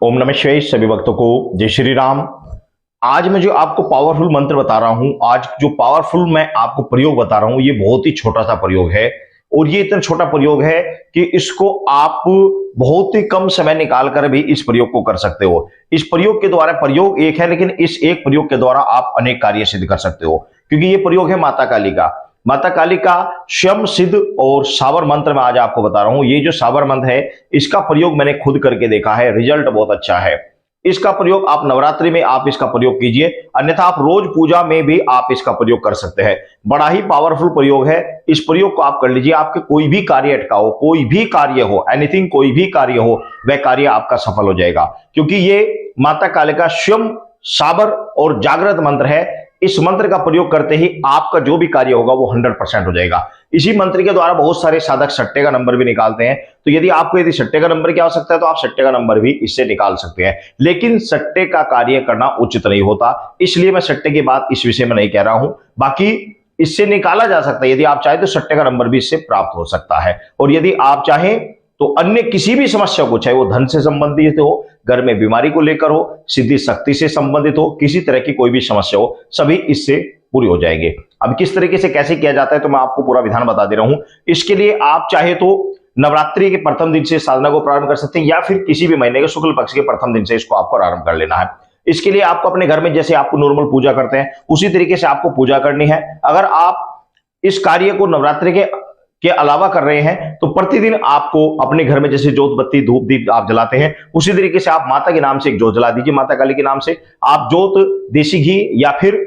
ओम नमः शिवाय। सभी भक्तों को जय श्री राम। आज मैं जो आपको पावरफुल मंत्र बता रहा हूं, आज जो पावरफुल मैं आपको प्रयोग बता रहा हूं, ये बहुत ही छोटा सा प्रयोग है। और ये इतना छोटा प्रयोग है कि इसको आप बहुत ही कम समय निकाल कर भी इस प्रयोग को कर सकते हो। इस प्रयोग के द्वारा, प्रयोग एक है लेकिन इस एक प्रयोग के द्वारा आप अनेक कार्य सिद्ध कर सकते हो, क्योंकि ये प्रयोग है माता काली का। माता काली का स्वयं सिद्ध और साबर मंत्र मैं आज आपको बता रहा हूं। ये जो साबर मंत्र है, इसका प्रयोग मैंने खुद करके देखा है, रिजल्ट बहुत अच्छा है। इसका प्रयोग आप नवरात्रि में आप इसका प्रयोग कीजिए, अन्यथा आप रोज पूजा में भी आप इसका प्रयोग कर सकते हैं। बड़ा ही पावरफुल प्रयोग है। इस प्रयोग को आप कर लीजिए, आपके कोई भी कार्य अटका हो, कोई भी कार्य हो, एनीथिंग, कोई भी कार्य हो, वह कार्य आपका सफल हो जाएगा, क्योंकि ये माता काली का स्वयं साबर और जागृत मंत्र है। इस मंत्र का प्रयोग करते ही आपका जो भी कार्य होगा वो 100% हो जाएगा। इसी मंत्र के द्वारा बहुत सारे साधक सट्टे का नंबर भी निकालते हैं। तो यदि सट्टे का नंबर की आवश्यकता है तो आप सट्टे का नंबर भी इससे निकाल सकते हैं, लेकिन सट्टे का कार्य करना उचित नहीं होता, इसलिए मैं सट्टे की बात इस विषय में नहीं कह रहा हूं। बाकी इससे निकाला जा सकता है, यदि आप चाहें तो सट्टे का नंबर भी इससे प्राप्त हो सकता है। और यदि आप चाहें तो अन्य किसी भी समस्या को, चाहे वो धन से संबंधित हो, घर में बीमारी को लेकर हो, सिद्धि शक्ति से संबंधित हो, किसी तरह की कोई भी समस्या हो, सभी इससे पूरी हो जाएंगे। अब किस तरीके से कैसे किया जाता है तो मैं आपको पूरा विधान बता दे रहा हूं। इसके लिए आप चाहे तो नवरात्रि के प्रथम दिन से साधना को प्रारंभ कर सकते हैं, या फिर किसी भी महीने के शुक्ल पक्ष के प्रथम दिन से इसको आपको आरंभ कर लेना है। इसके लिए आपको अपने घर में जैसे आपको नॉर्मल पूजा करते हैं उसी तरीके से आपको पूजा करनी है। अगर आप इस कार्य को नवरात्रि के अलावा कर रहे हैं तो प्रतिदिन आपको अपने घर में जैसे जोत बत्ती धूप दीप आप जलाते हैं, उसी तरीके से आप माता के नाम से एक जोत जला दीजिए। माता काली के नाम से आप जोत देसी घी या फिर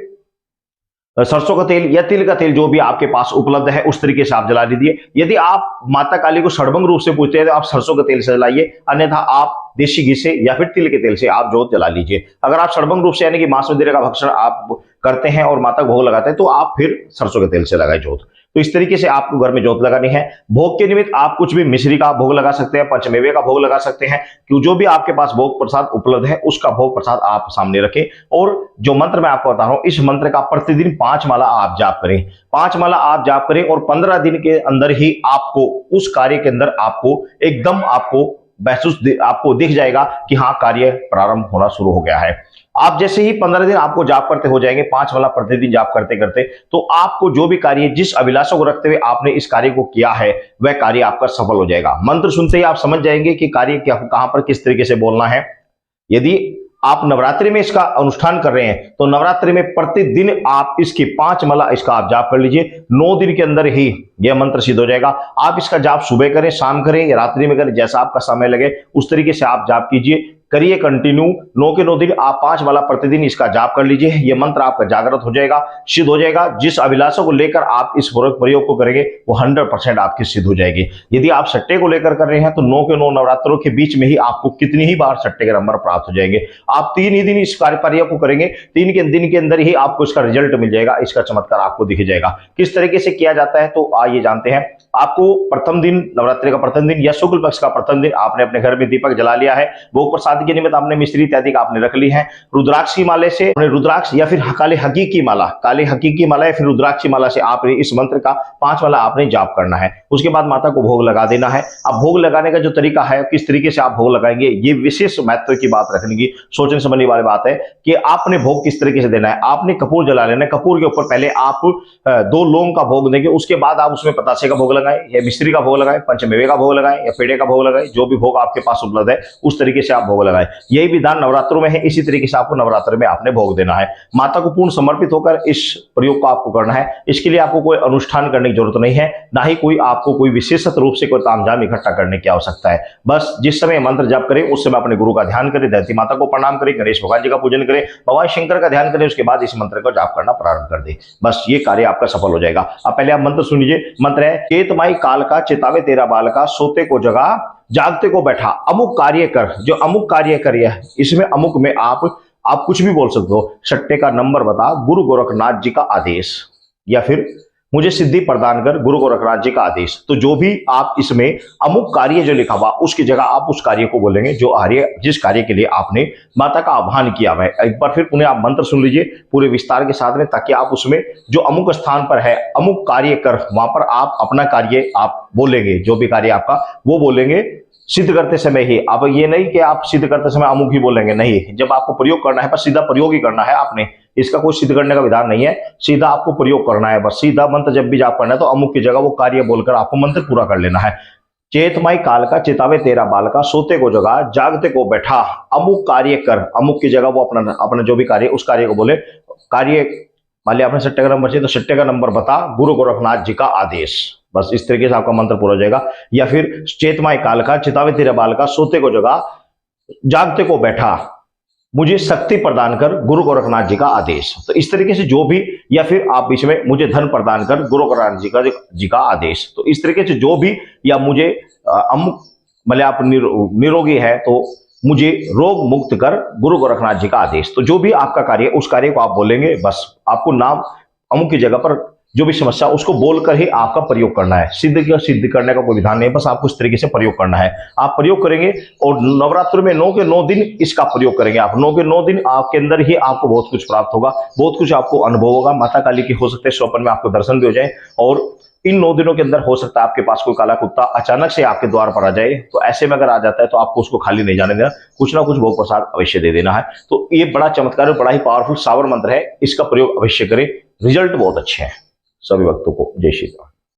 सरसों का तेल या तिल का तेल जो भी आपके पास उपलब्ध है उस तरीके से आप जला दीजिए। यदि आप माता काली को षडभंग रूप से पूजते हैं तो आप सरसों के तेल से जलाइए, अन्यथा आप देसी घी से या फिर तिल के तेल से आप जोत जला लीजिए। अगर आप षडभंग रूप से यानी कि मांस वगैरह का भक्षण आप करते हैं और माता को भोग लगाते हैं तो आप फिर सरसों के तेल से लगाए जोत। तो इस तरीके से आपको घर में जोत लगानी है। भोग के निमित्त आप कुछ भी मिश्री का भोग लगा सकते हैं, पंचमेवे का भोग लगा सकते हैं, कि जो भी आपके पास भोग प्रसाद उपलब्ध है उसका भोग प्रसाद आप सामने रखें। और जो मंत्र मैं आपको बता रहा हूं, इस मंत्र का प्रतिदिन 5 माला आप जाप करें। 5 माला आप जाप करें और 15 दिन के अंदर ही आपको उस कार्य के अंदर आपको एकदम आपको दिख जाएगा कि हाँ, कार्य प्रारंभ होना शुरू हो गया है। आप जैसे ही 15 दिन आपको जाप करते हो जाएंगे, 5 वाला प्रतिदिन जाप करते करते, तो आपको जो भी कार्य, जिस अभिलाषा को रखते हुए आपने इस कार्य को किया है, वह कार्य आपका सफल हो जाएगा। मंत्र सुनते ही आप समझ जाएंगे कि कार्य कहां पर किस तरीके से बोलना है। यदि आप नवरात्रि में इसका अनुष्ठान कर रहे हैं तो नवरात्रि में प्रतिदिन आप इसकी 5 माला इसका आप जाप कर लीजिए। 9 दिन के अंदर ही यह मंत्र सिद्ध हो जाएगा। आप इसका जाप सुबह करें, शाम करें या रात्रि में करें, जैसा आपका समय लगे उस तरीके से आप जाप कीजिए, करिए कंटिन्यू। 9 के 9 दिन आप 5 वाला प्रतिदिन इसका जाप कर लीजिए। यह मंत्र आपका जागृत हो जाएगा, सिद्ध हो जाएगा। जिस अभिलाषा को लेकर आप इस प्रयोग को करेंगे वो 100% आपकी सिद्ध हो जाएगी। यदि आप सट्टे को लेकर कर रहे हैं तो 9 के 9 नवरात्रों के बीच में ही आपको कितनी ही बार सट्टे के नंबर प्राप्त हो जाएंगे। आप 3 ही दिन इस कार्य को करेंगे, 3 के दिन के अंदर ही आपको इसका रिजल्ट मिल जाएगा, इसका चमत्कार आपको दिख जाएगा। किस तरीके से किया जाता है तो आइए जानते हैं। आपको प्रथम दिन, नवरात्रि का प्रथम दिन या शुक्ल पक्ष का प्रथम दिन, आपने अपने घर में दीपक जला लिया है। भोग प्रसाद के निमित्त आपने मिश्री इत्यादि का आपने रख ली है। रुद्राक्ष की माले से, रुद्राक्ष या फिर काले हकीकी माला, काले हकीकी माला या फिर रुद्राक्ष की माला से आपने इस मंत्र का 5 वाला आपने जाप करना है। उसके बाद माता को भोग लगा देना है। अब भोग लगाने का जो तरीका है, किस तरीके से आप भोग लगाएंगे, ये विशेष महत्व की बात रखने की, सोचने समझने वाली बात है कि आपने भोग किस तरीके से देना है। आपने कपूर जला लेना है। कपूर के ऊपर पहले आप 2 लौंग का भोग देंगे, उसके बाद आप उसमें पतासे का भोग लगाएं या मिश्री का भोग लगाएं, पंचमेवे का भोग लगाएं या पेड़े का भोग लगाएं, जो भी भोग आपके पास उपलब्ध है उस तरीके से आप भोग लगाएं। यही विधान नवरात्रों में है, इसी तरीके से आपको नवरात्र में आपने भोग देना है। माता को पूर्ण समर्पित होकर इस प्रयोग को आपको करना है। इसके लिए आपको कोई अनुष्ठान करने की जरूरत नहीं है, ना ही आपको कोई विशेषत रूप से कोई तामझाम इकट्ठा करने की आवश्यकता है। बस जिस समय मंत्र जाप करें उस समय अपने गुरु का ध्यान करें, धरती माता को प्रणाम करें, गणेश भगवान जी का पूजन करें, भगवान शंकर का ध्यान करें, उसके बाद इस मंत्र को जाप करना प्रारंभ कर दें। बस ये कार्य आपका सफल हो जाएगा। अब पहले आप मंत्र सुन लीजिए। मंत्र है, केतमाई काल का चितावे तेरा बाल का, सोते को जगा जागते को बैठा, अमुक कार्य कर। जो अमुक कार्य करिए, इसमें अमुक में आप कुछ भी बोल सकते हो। सट्टे का नंबर बता, गुरु गोरखनाथ जी का आदेश, या फिर मुझे सिद्धि प्रदान कर, गुरु गोरखनाथ जी का आदेश। तो जो भी आप इसमें अमुक कार्य जो लिखा हुआ उसकी जगह आप उस कार्य को बोलेंगे जिस कार्य के लिए आपने माता का आह्वान किया है। एक बार फिर पुनः आप मंत्र सुन लीजिए पूरे विस्तार के साथ में, ताकि आप उसमें जो अमुक स्थान पर है अमुक कार्य कर, वहां पर आप अपना कार्य आप बोलेंगे, जो भी कार्य आपका वो बोलेंगे। सिद्ध करते समय ही। अब ये नहीं कि आप सिद्ध करते समय अमुक ही बोलेंगे, नहीं, जब आपको प्रयोग करना है बस सीधा प्रयोग ही करना है आपने, इसका कोई सिद्ध करने का विधान नहीं है, सीधा आपको प्रयोग करना है बस। सीधा मंत्र जब भी जाप करना है तो अमुक की जगह वो कार्य बोलकर आपको मंत्र पूरा कर लेना है। चेतमय काल का चितावे तेरा बाल का, सोते को जगा जागते को बैठा, अमुक कार्य कर, अमुक की जगह वो अपना अपना जो भी कार्य उस कार्य को बोले। कार्य मान लिया आपने सट्टे का नंबर चाहिए तो सट्टे का नंबर बता, गुरु गोरखनाथ जी का आदेश, बस इस तरीके से आपका मंत्र पूरा हो जाएगा। या फिर चेतमय काल का चितावे तेरे बाल का, सोते को जगा जागते को बैठा, मुझे शक्ति प्रदान कर, गुरु गोरखनाथ जी का आदेश। तो इस तरीके से जो भी, या फिर आप बीच में मुझे धन प्रदान कर, गुरु गोरखनाथ जी का आदेश। तो इस तरीके से जो भी, या मुझे अमुक मतलब आप निरोगी है तो मुझे रोग मुक्त कर, गुरु गोरखनाथ जी का आदेश। तो जो भी आपका कार्य उस कार्य को आप बोलेंगे, बस आपको नाम अमुक की जगह पर जो भी समस्या उसको बोलकर ही आपका प्रयोग करना है। सिद्ध करने का कोई विधान नहीं है, बस आपको इस तरीके से प्रयोग करना है। आप प्रयोग करेंगे और नवरात्र में 9 के 9 दिन इसका प्रयोग करेंगे आप। 9 के 9 दिन आपके अंदर ही आपको बहुत कुछ प्राप्त होगा, बहुत कुछ आपको अनुभव होगा। माता काली की हो सकते हैं स्वप्न में आपको दर्शन भी हो जाए, और इन 9 दिनों के अंदर हो सकता है आपके पास कोई काला कुत्ता अचानक से आपके द्वार पर आ जाए। तो ऐसे में अगर आ जाता है तो आपको उसको खाली नहीं जाने देना, कुछ ना कुछ भोग प्रसाद अवश्य दे देना है। तो ये बड़ा चमत्कार और बड़ा ही पावरफुल सावर मंत्र है, इसका प्रयोग अवश्य करें, रिजल्ट बहुत अच्छे हैं। सभी भक्तों को जय श्री राम।